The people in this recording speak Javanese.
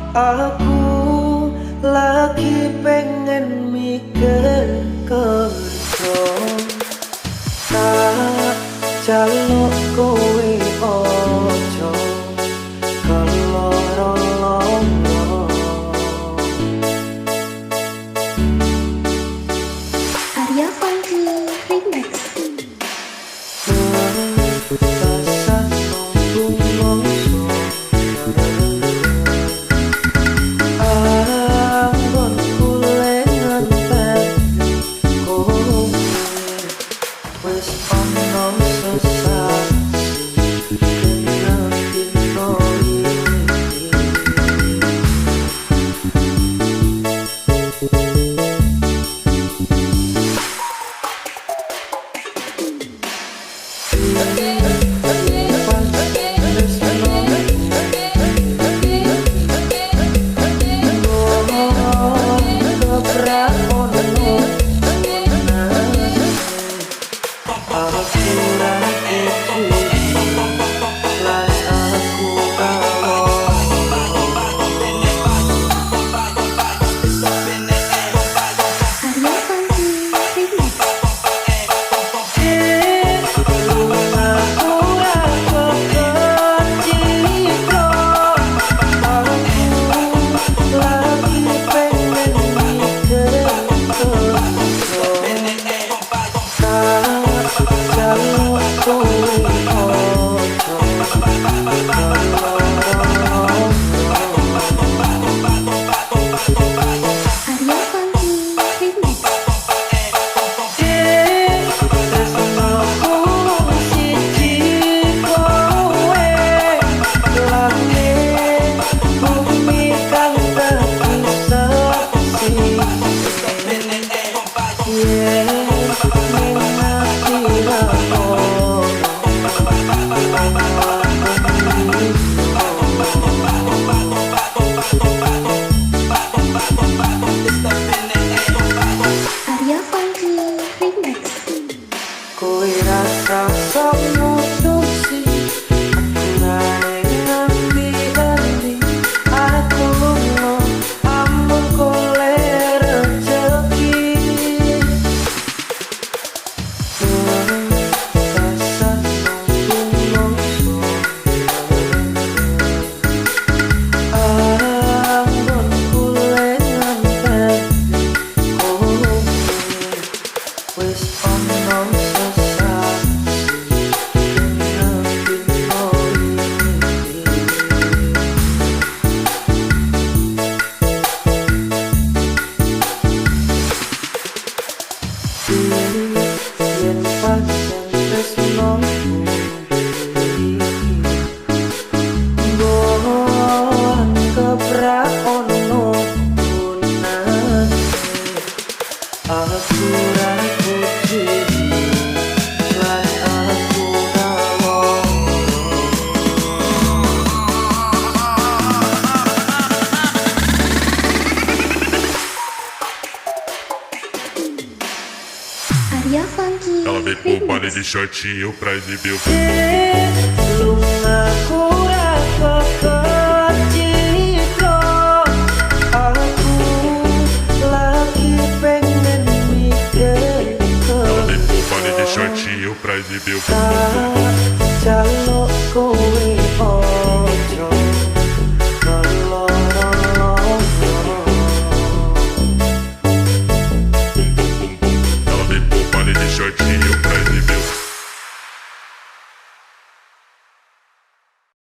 Aku lagi pengen mikir kerja, tak jaluk kowe ojo keloro-loro. Arya Funky Remix. Rasa nunggu mongso anggon kulengan peti kowe wis ono sesasi kena dino iki. Arya Funky Remix. Arya Funky Remix. Arya Funky Remix. Kowe rasa sok nutusi aku ngambi-ambi, aku lunga amun golek rejeki. Rasa nunggu mongso anggon kulengan peti kowe wis ono sesasi kena dino iki. Yen pancen tresnoku mbok anggap ra ono gunane, aku ra kudu lan aku ra Arya Funky Ela vem pro baile Remix. de shortinho pra exibir o lungaku ra keciko, aku lagi pengen mikir Ela vem pro baile de kerja, shortinho pra exibir o tak jaluk kowe ojo keloro-loro. Ela vem pro baile de shortinho